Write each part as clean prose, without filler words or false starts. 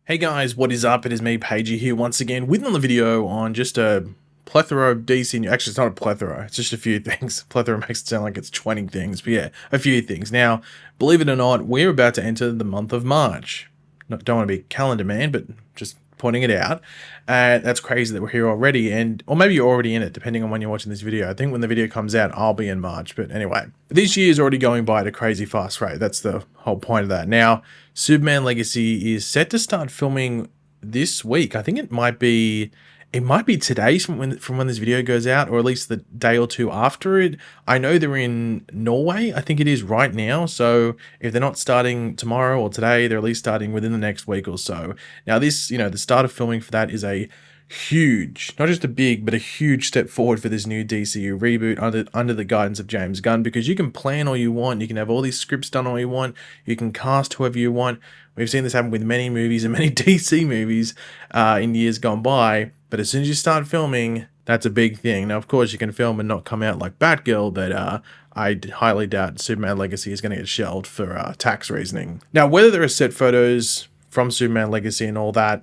Hey guys, what is up? It is me, Pagey here once again with another video on just a plethora of DC news. Actually, it's not a plethora, it's just a few things. Plethora makes it sound like it's 20 things, but yeah, a few things. Now, believe it or not, we're about to enter the month of March. Don't want to be calendar man, but just pointing it out. That's crazy that we're here already, or maybe you're already in it, depending on when you're watching this video. I think when the video comes out, I'll be in March. But anyway, this year is already going by at a crazy fast rate. That's the whole point of that. Now, Superman Legacy is set to start filming this week. I think it might be today from when this video goes out, or at least the day or two after it. I know they're in Norway. I think it is right now. So if they're not starting tomorrow or today, they're at least starting within the next week or so. Now this, the start of filming for that is a huge, not just a big, but a huge step forward for this new DCU reboot under the guidance of James Gunn, because you can plan all you want, you can have all these scripts done all you want, you can cast whoever you want. We've seen this happen with many movies and many DC movies in years gone by, but as soon as you start filming, that's a big thing. Now, of course, you can film and not come out like Batgirl, but I highly doubt Superman Legacy is going to get shelved for tax reasoning. Now, whether there are set photos from Superman Legacy and all that,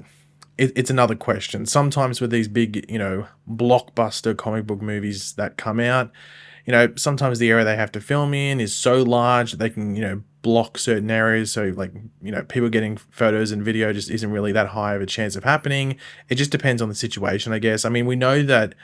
it's another question. Sometimes with these big, blockbuster comic book movies that come out, sometimes the area they have to film in is so large that they can, block certain areas. So people getting photos and video just isn't really that high of a chance of happening. It just depends on the situation, I guess. I mean, we know that,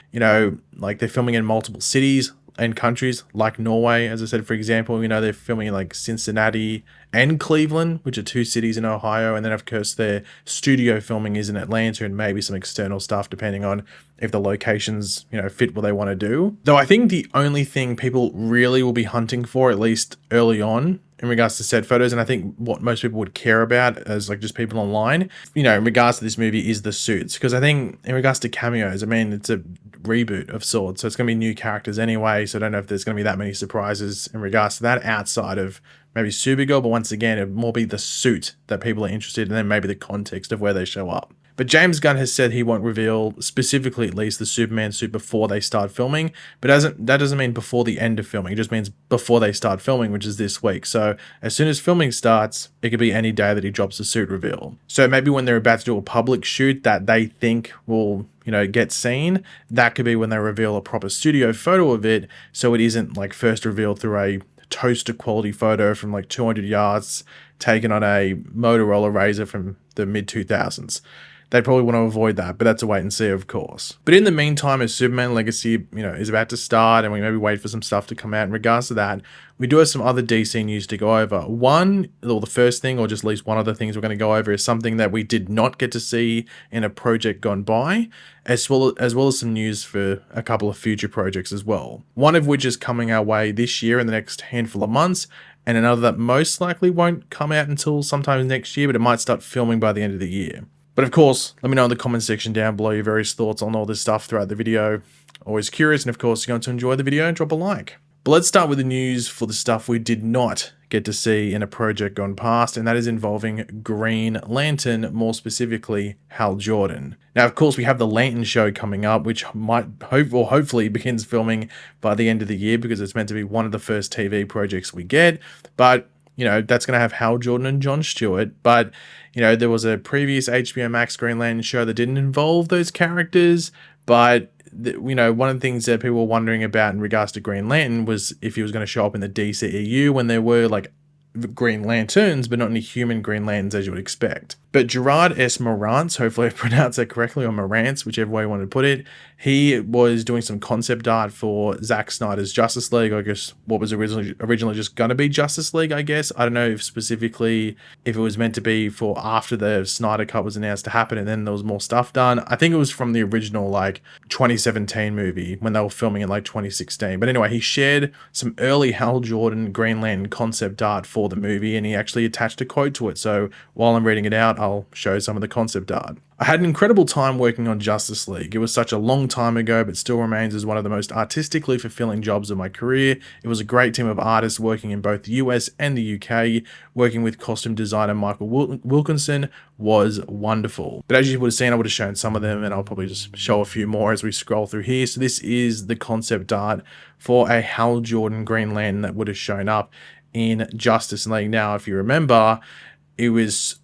like they're filming in multiple cities and countries like Norway, as I said, for example. They're filming in like Cincinnati and Cleveland, which are two cities in Ohio, and then of course their studio filming is in Atlanta, and maybe some external stuff depending on if the locations fit what they want to do. Though I think the only thing people really will be hunting for, at least early on, in regards to set photos, and I think what most people would care about as like just people online, in regards to this movie, is the suits. Because I think in regards to cameos, I mean, it's a reboot of sorts, so it's going to be new characters anyway, so I don't know if there's going to be that many surprises in regards to that outside of maybe Supergirl, but once again, it'd more be the suit that people are interested in, and then maybe the context of where they show up. But James Gunn has said he won't reveal, specifically at least, the Superman suit before they start filming. But that doesn't mean before the end of filming. It just means before they start filming, which is this week. So as soon as filming starts, it could be any day that he drops the suit reveal. So maybe when they're about to do a public shoot that they think will, get seen, that could be when they reveal a proper studio photo of it. So it isn't like first revealed through a toaster quality photo from like 200 yards taken on a Motorola Razr from the mid 2000s. They probably want to avoid that, but that's a wait and see, of course. But in the meantime, as Superman Legacy, is about to start, and we maybe wait for some stuff to come out in regards to that, we do have some other DC news to go over. The first thing, or just at least one of the things we're going to go over, is something that we did not get to see in a project gone by, as well as some news for a couple of future projects as well. One of which is coming our way this year in the next handful of months, and another that most likely won't come out until sometime next year, but it might start filming by the end of the year. But of course, let me know in the comment section down below your various thoughts on all this stuff throughout the video. Always curious, and of course, you're going to enjoy the video, drop a like. But let's start with the news for the stuff we did not get to see in a project gone past, and that is involving Green Lantern, more specifically Hal Jordan. Now, of course, we have the Lantern show coming up, which hopefully begins filming by the end of the year, because it's meant to be one of the first TV projects we get. But that's going to have Hal Jordan and Jon Stewart. But, there was a previous HBO Max Green Lantern show that didn't involve those characters. But, one of the things that people were wondering about in regards to Green Lantern was if he was going to show up in the DCEU when there were, like, Green Lanterns, but not any human Green Lanterns as you would expect. But Gerard S. Morantz, hopefully I pronounced that correctly, or Morantz, whichever way you want to put it, he was doing some concept art for Zack Snyder's Justice League, I guess what was originally just going to be Justice League, I guess. I don't know if specifically if it was meant to be for after the Snyder Cut was announced to happen and then there was more stuff done. I think it was from the original 2017 movie when they were filming in 2016. But anyway, he shared some early Hal Jordan Green Lantern concept art for the movie, and he actually attached a quote to it. So while I'm reading it out, I'll show some of the concept art. I had an incredible time working on Justice League. It was such a long time ago, but still remains as one of the most artistically fulfilling jobs of my career. It was a great team of artists working in both the US and the UK. Working with costume designer Michael Wilkinson was wonderful. But as you would have seen, I would have shown some of them, and I'll probably just show a few more as we scroll through here. So this is the concept art for a Hal Jordan Green Lantern that would have shown up in Justice League. Now, if you remember, it was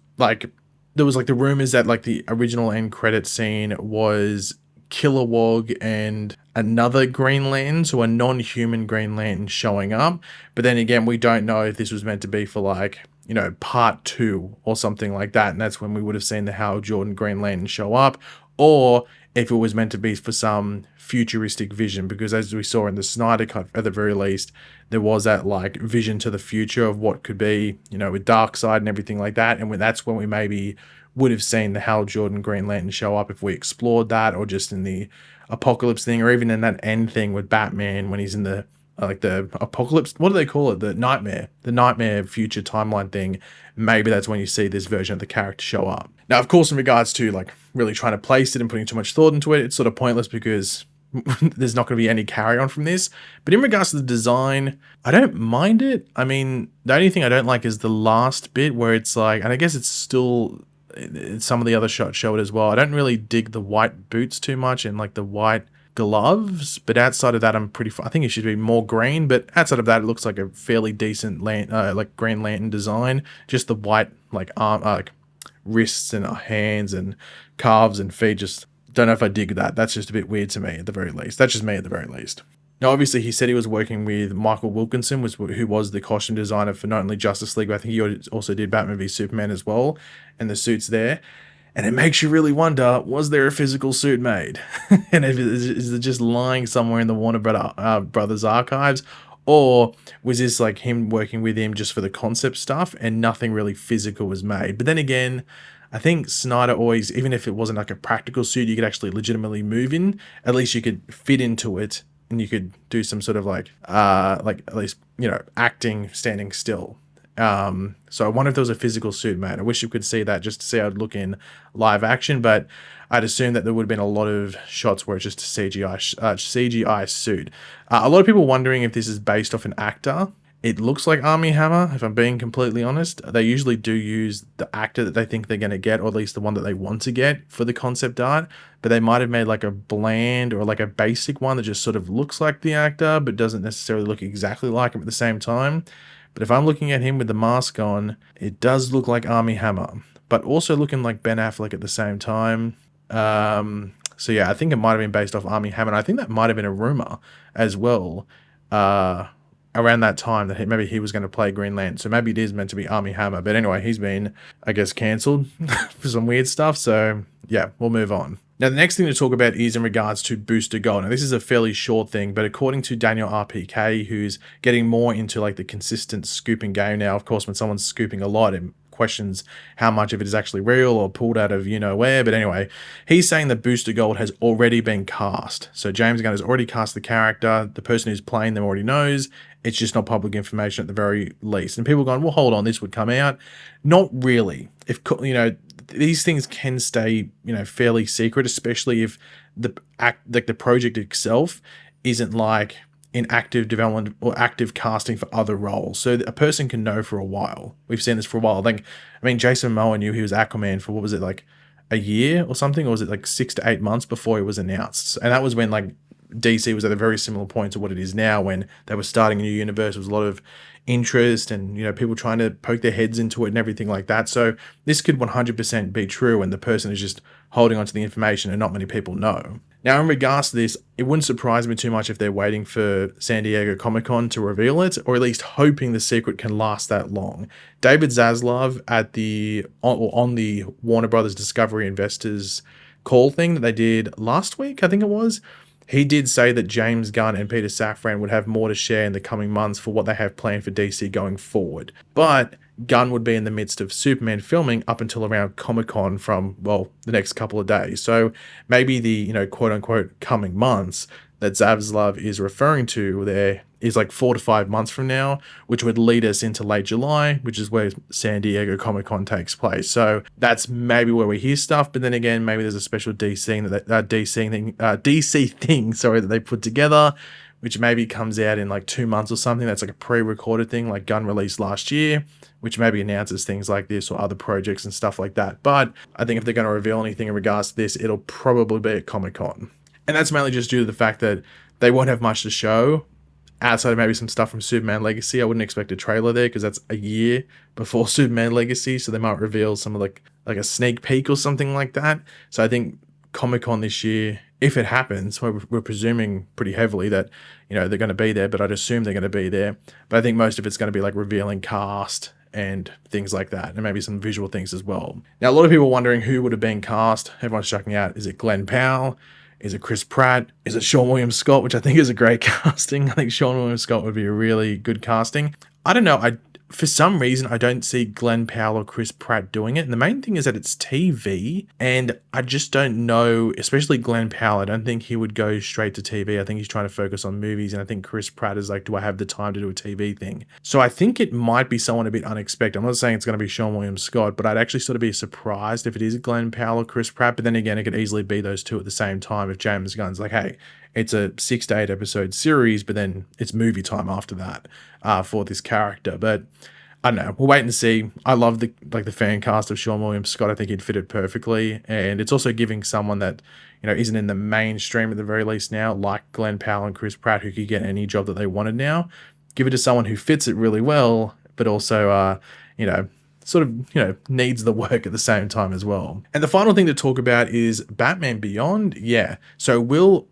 there was like the rumors that like the original end credit scene was Kilowog and another Green Lantern, so a non-human Green Lantern showing up. But then again, we don't know if this was meant to be for like, you know, part 2 or something like that, and that's when we would have seen the Hal Jordan Green Lantern show up, or if it was meant to be for some futuristic vision, because as we saw in the Snyder Cut, at the very least, there was that like vision to the future of what could be, you know, with Darkseid and everything like that, and that's when we maybe would have seen the Hal Jordan Green Lantern show up if we explored that, or just in the Apocalypse thing, or even in that end thing with Batman when he's in the like the Apocalypse, what do they call it? The Nightmare future timeline thing. Maybe that's when you see this version of the character show up. Now, of course, in regards to like really trying to place it and putting too much thought into it, it's sort of pointless because there's not going to be any carry on from this. But in regards to the design, I don't mind it. I mean, the only thing I don't like is the last bit where it's like, and I guess it's still, some of the other shots show it as well. I don't really dig the white boots too much and like the white gloves, but outside of that, I think it should be more green, but outside of that, it looks like a fairly decent like Green Lantern design. Just the white like arm, like wrists and hands and calves and feet, just don't know if I dig that. That's just a bit weird to me at the very least. That's just me at the very least. Now, obviously, he said he was working with Michael Wilkinson, who was the costume designer for not only Justice League, but I think he also did Batman v Superman as well, and the suits there. And it makes you really wonder, was there a physical suit made? And is it just lying somewhere in the Warner Brothers archives? Or was this like him working with him just for the concept stuff and nothing really physical was made? But then again, I think Snyder always, even if it wasn't like a practical suit you could actually legitimately move in, at least you could fit into it and you could do some sort of like at least, you know, acting standing still. So I wonder if there was a physical suit made. I wish you could see that just to see how it'd look in live action, but I'd assume that there would have been a lot of shots where it's just a CGI suit. A lot of people wondering if this is based off an actor. It looks like Armie Hammer, if I'm being completely honest. They usually do use the actor that they think they're going to get, or at least the one that they want to get for the concept art, but they might have made like a bland or like a basic one that just sort of looks like the actor, but doesn't necessarily look exactly like him at the same time. But if I'm looking at him with the mask on, it does look like Armie Hammer, but also looking like Ben Affleck at the same time. So yeah, I think it might have been based off Armie Hammer. And I think that might have been a rumor as well, around that time, that maybe he was going to play Green Lantern. So maybe it is meant to be Armie Hammer. But anyway, he's been, I guess, cancelled for some weird stuff. So yeah, we'll move on. Now, the next thing to talk about is in regards to Booster Gold. Now, this is a fairly short thing, but according to Daniel RPK, who's getting more into like the consistent scooping game now, of course, when someone's scooping a lot, it questions how much of it is actually real or pulled out of you know where. But anyway, he's saying that Booster Gold has already been cast. So James Gunn has already cast the character. The person who's playing them already knows. It's just not public information at the very least. And people are going, well, hold on, this would come out. Not really. If, you know, these things can stay, you know, fairly secret, especially if the project itself isn't like in active development or active casting for other roles. So a person can know for a while. We've seen this for a while. I mean, Jason Momoa knew he was Aquaman for, what was it, like a year or something? Or was it like 6 to 8 months before it was announced? And that was when like DC was at a very similar point to what it is now, when they were starting a new universe. There was a lot of interest and, you know, people trying to poke their heads into it and everything like that. So this could 100% be true, and the person is just holding onto the information and not many people know. Now, in regards to this, it wouldn't surprise me too much if they're waiting for San Diego Comic-Con to reveal it, or at least hoping the secret can last that long. David Zaslav on the Warner Brothers Discovery Investors call thing that they did last week, I think it was, he did say that James Gunn and Peter Safran would have more to share in the coming months for what they have planned for DC going forward. But Gunn would be in the midst of Superman filming up until around Comic-Con from, well, the next couple of days. So maybe the, you know, quote-unquote coming months that Zaslav is referring to there is like 4 to 5 months from now, which would lead us into late July, which is where San Diego Comic-Con takes place. So that's maybe where we hear stuff. But then again, maybe there's a special DC thing, that they put together, which maybe comes out in like 2 months or something. That's like a pre-recorded thing like Gunn released last year, which maybe announces things like this or other projects and stuff like that. But I think if they're going to reveal anything in regards to this, it'll probably be at Comic-Con. And that's mainly just due to the fact that they won't have much to show outside of maybe some stuff from Superman Legacy. I wouldn't expect a trailer there because that's a year before Superman Legacy, so they might reveal some of like a sneak peek or something like that. So I think Comic-Con this year, if it happens, we're presuming pretty heavily that, you know, they're going to be there, but I'd assume they're going to be there. But I think most of it's going to be like revealing cast and things like that, and maybe some visual things as well. Now, a lot of people are wondering who would have been cast. Everyone's checking out, is it Glenn Powell? Is it Chris Pratt? Is it Sean William Scott, which I think is a great casting? I think Sean William Scott would be a really good casting. I don't know. For some reason, I don't see Glenn Powell or Chris Pratt doing it. And the main thing is that it's TV, and I just don't know, especially Glenn Powell. I don't think he would go straight to TV. I think he's trying to focus on movies, and I think Chris Pratt is like, do I have the time to do a TV thing? So I think it might be someone a bit unexpected. I'm not saying it's going to be Sean William Scott, but I'd actually sort of be surprised if it is Glenn Powell or Chris Pratt. But then again, it could easily be those two at the same time if James Gunn's like, hey, it's a 6 to 8 episode series, but then it's movie time after that for this character. But I don't know. We'll wait and see. I love the fan cast of Sean William Scott. I think he'd fit it perfectly, and it's also giving someone that, you know, isn't in the mainstream at the very least now, like Glenn Powell and Chris Pratt, who could get any job that they wanted now. Give it to someone who fits it really well, but also, you know, sort of, you know, needs the work at the same time as well. And the final thing to talk about is Batman Beyond. Yeah. So Will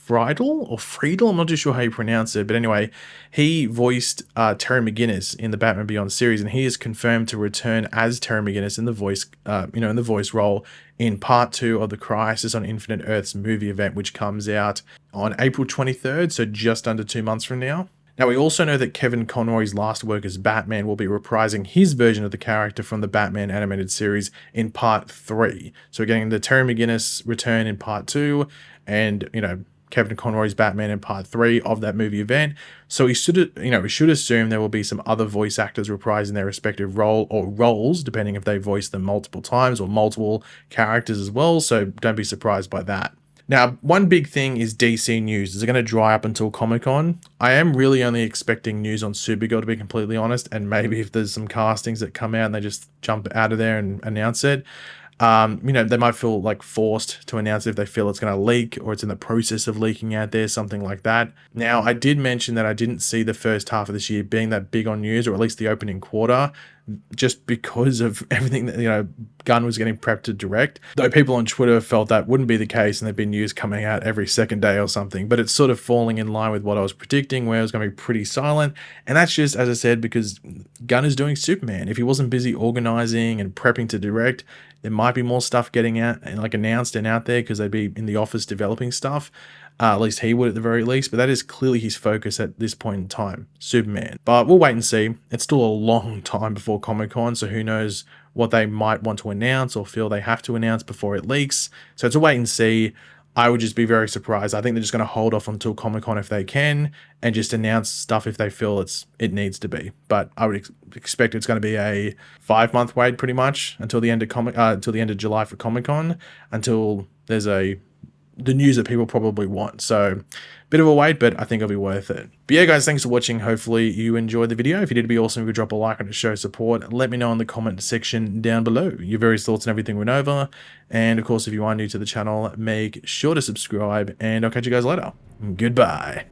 Friedle, I'm not too sure how you pronounce it, but anyway, he voiced Terry McGinnis in the Batman Beyond series, and he is confirmed to return as Terry McGinnis in the voice, in the voice role in part 2 of the Crisis on Infinite Earths movie event, which comes out on April 23rd, so just under 2 months from now. Now, we also know that Kevin Conroy's last work as Batman will be reprising his version of the character from the Batman animated series in part 3. So we're getting the Terry McGinnis return in part 2, and, you know, Kevin Conroy's Batman in part 3 of that movie event. So we should assume there will be some other voice actors reprising their respective role or roles, depending if they voice them multiple times or multiple characters as well. So don't be surprised by that. Now, one big thing is DC news. Is it going to dry up until Comic-Con? I am really only expecting news on Supergirl, to be completely honest, and maybe if there's some castings that come out and they just jump out of there and announce it. You know, they might feel like forced to announce it if they feel it's going to leak or it's in the process of leaking out there, something like that. Now, I did mention that I didn't see the first half of this year being that big on news, or at least the opening quarter, just because of everything that, you know, Gunn was getting prepped to direct. Though people on Twitter felt that wouldn't be the case, and there'd been news coming out every second day or something. But it's sort of falling in line with what I was predicting, where it was going to be pretty silent. And that's just, as I said, because Gunn is doing Superman. If he wasn't busy organizing and prepping to direct, there might be more stuff getting out and like announced and out there because they'd be in the office developing stuff. At least he would at the very least, but that is clearly his focus at this point in time, Superman. But we'll wait and see. It's still a long time before Comic-Con, so who knows what they might want to announce or feel they have to announce before it leaks. So it's a wait and see. I would just be very surprised. I think they're just going to hold off until Comic-Con if they can, and just announce stuff if they feel it needs to be. But I would expect it's going to be a 5-month wait pretty much until the end of July for Comic-Con, until there's the news that people probably want. So bit of a wait, but I think it'll be worth it. But yeah, guys, thanks for watching. Hopefully you enjoyed the video. If you did, it'd be awesome if you could drop a like on it to show support. Let me know in the comment section down below your various thoughts on everything we went over. And of course, if you are new to the channel, make sure to subscribe, and I'll catch you guys later. Goodbye.